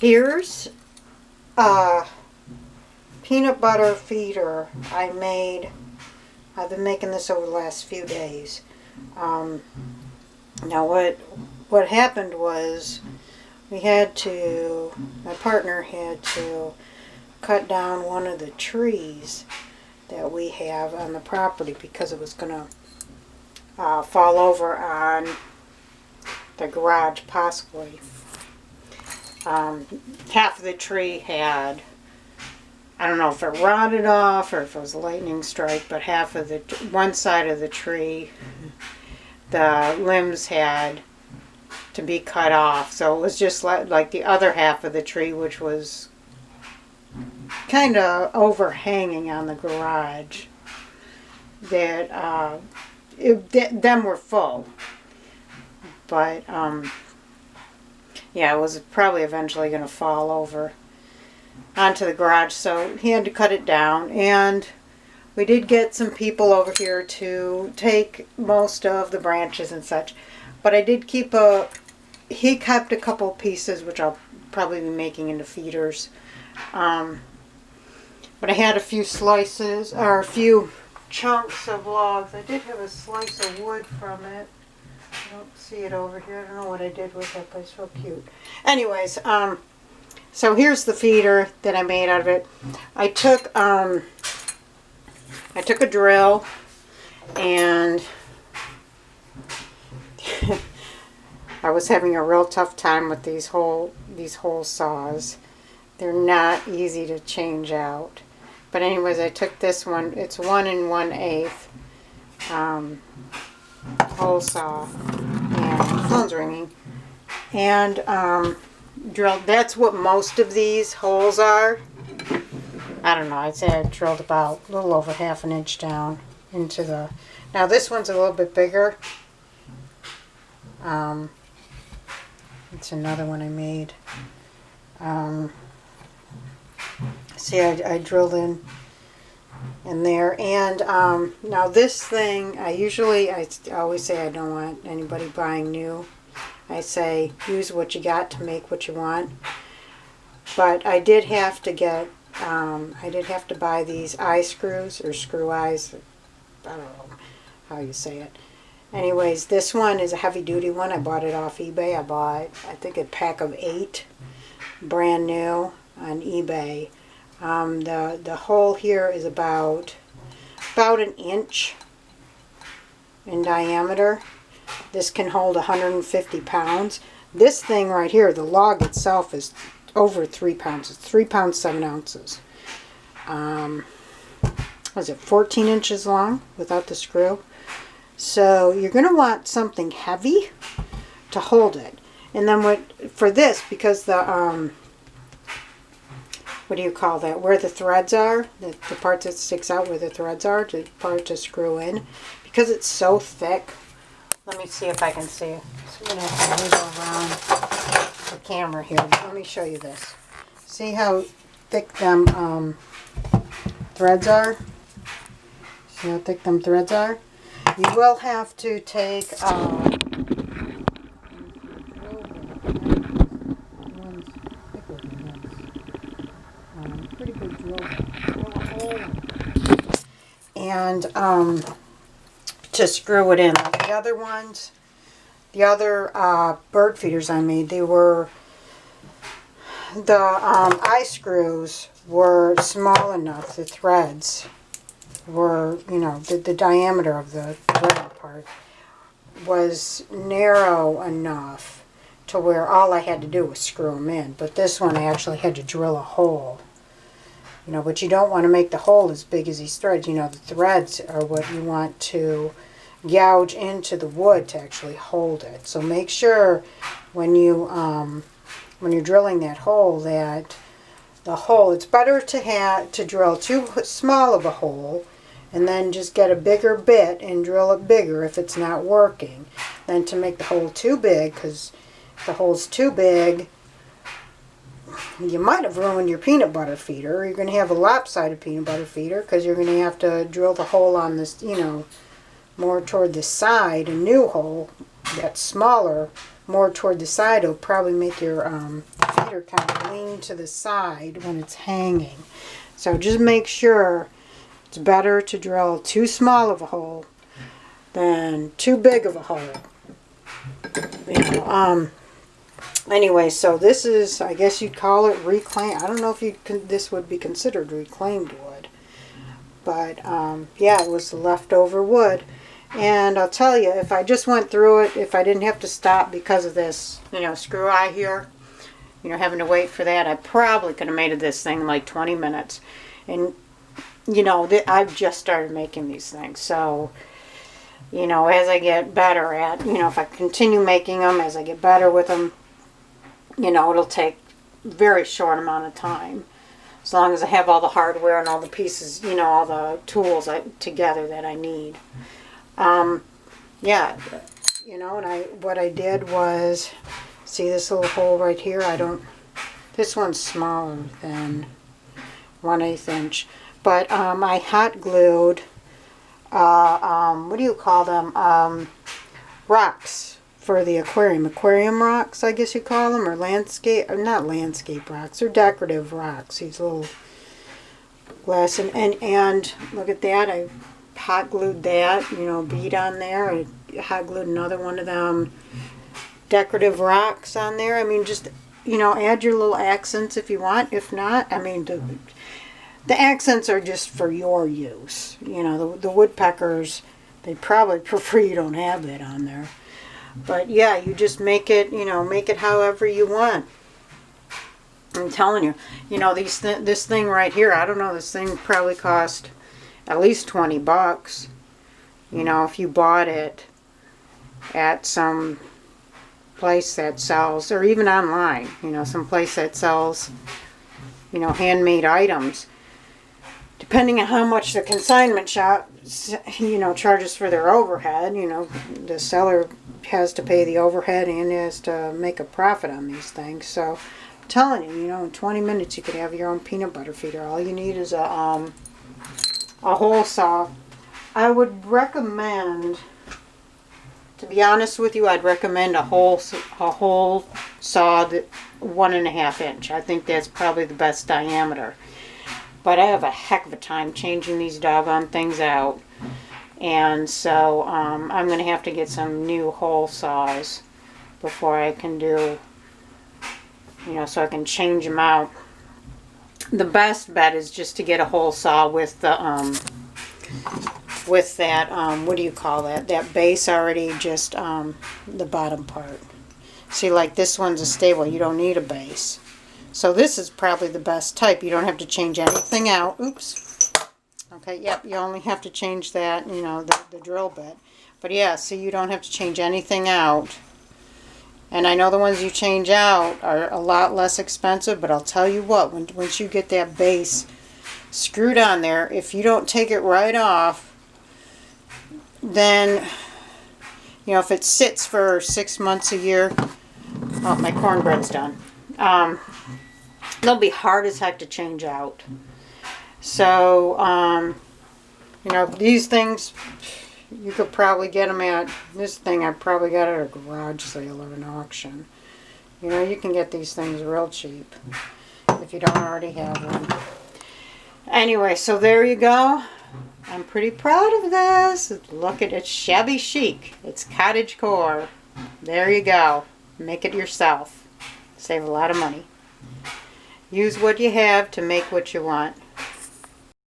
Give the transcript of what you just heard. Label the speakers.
Speaker 1: Here's a peanut butter feeder I made. I've been making this over the last few days. Now what happened was my partner had to cut down one of the trees that we have on the property because it was going to fall over on the garage possibly. Half of the tree had, I don't know if it rotted off or if it was a lightning strike, but half of one side of the tree, the limbs had to be cut off. So it was just like the other half of the tree, which was kind of overhanging on the garage, that them were full. But yeah, it was probably eventually going to fall over onto the garage, so he had to cut it down. And we did get some people over here to take most of the branches and such, but I did keep he kept a couple pieces which I'll probably be making into feeders. But I had a few slices, or a few chunks of logs. I did have a slice of wood from it. I don't see it over here. I don't know what I did with it, but it's so cute. Anyways, so here's the feeder that I made out of it. I took a drill and I was having a real tough time with these hole saws. They're not easy to change out. But anyways, I took this one. It's 1 1/8 hole saw, and phone's ringing, and drilled. That's what most of these holes are. I don't know, I'd say I drilled about a little over 1/2 inch down into the, now this one's a little bit bigger. It's another one I made. See, I drilled in there, and now this thing, I always say I don't want anybody buying new. I say use what you got to make what you want. But I did have to get, I did have to buy these eye screws, or screw eyes, I don't know how you say it. Anyways, this one is a heavy duty one. I bought it off eBay. I bought, I think, a pack of 8, brand new on eBay. The hole here is about 1 inch in diameter. This can hold 150 pounds. This thing right here, the log itself, is over 3 pounds. It's 3 pounds 7 ounces. Was it 14 inches long without the screw? So you're going to want something heavy to hold it. And then for this, because the what do you call that? Where the threads are, the part that sticks out where the threads are, the part to screw in, because it's so thick. Let me see if I can see it. So I'm going to have to wiggle around the camera here. Let me show you this. See how thick them threads are? See how thick them threads are? You will have to take pretty big drill hole, and to screw it in. Like the other ones, the other bird feeders I made, they were, the eye screws were small enough, the threads were, you know, the diameter of the thread part was narrow enough to where all I had to do was screw them in. But this one I actually had to drill a hole. You know, but you don't want to make the hole as big as these threads. You know, the threads are what you want to gouge into the wood to actually hold it. So make sure when you're drilling that hole, that the hole, it's better to drill too small of a hole and then just get a bigger bit and drill it bigger if it's not working, than to make the hole too big, because if the hole's too big, you might have ruined your peanut butter feeder. You're going to have a lopsided peanut butter feeder because you're going to have to drill the hole on this, you know, more toward the side. A new hole that's smaller, more toward the side, will probably make your feeder kind of lean to the side when it's hanging. So just make sure it's better to drill too small of a hole than too big of a hole. Anyway, so this is, I guess you'd call it reclaimed. I don't know if this would be considered reclaimed wood. But, yeah, it was the leftover wood. And I'll tell you, if I just went through it, if I didn't have to stop because of this, screw eye here, having to wait for that, I probably could have made this thing in like 20 minutes. And, I've just started making these things. So, as I get better at, if I continue making them, as I get better with them, it'll take a very short amount of time. As long as I have all the hardware and all the pieces, all the tools together that I need. Yeah, and what I did was, see this little hole right here? This one's smaller than 1/8 inch. But I hot glued, what do you call them? Rocks for the aquarium. Aquarium rocks, I guess you call them, or not landscape rocks, they're decorative rocks. These little glass, and look at that, I hot glued that, bead on there. I hot glued another one of them decorative rocks on there. I mean, just, add your little accents if you want. If not, I mean, the accents are just for your use. The woodpeckers, they probably prefer you don't have that on there. But yeah, you just make it, make it however you want. I'm telling you, this thing right here, I don't know, this thing probably cost at least $20. If you bought it at some place that sells, or even online, some place that sells, handmade items. Depending on how much the consignment shop, charges for their overhead, the seller has to pay the overhead and has to make a profit on these things. So, I'm telling you, in 20 minutes you could have your own peanut butter feeder. All you need is a hole saw. I would recommend, to be honest with you, I'd recommend a hole saw that 1.5 inch. I think that's probably the best diameter. But I have a heck of a time changing these doggone things out. And so I'm going to have to get some new hole saws before I can do, so I can change them out. The best bet is just to get a hole saw with the, with that, what do you call that? That base already just, the bottom part. See, like this one's a stable. You don't need a base. So this is probably the best type. You don't have to change anything out. Oops. Okay, yep, you only have to change that, the drill bit. But yeah, see, you don't have to change anything out. And I know the ones you change out are a lot less expensive, but I'll tell you what, once you get that base screwed on there, if you don't take it right off, then, if it sits for 6 months, a year, oh, my cornbread's done. They'll be hard as heck to change out. So, these things, you could probably get them at, this thing I probably got at a garage sale or an auction. You can get these things real cheap if you don't already have one. Anyway, so there you go. I'm pretty proud of this. Look at it, shabby chic. It's cottagecore. There you go. Make it yourself. Save a lot of money. Use what you have to make what you want.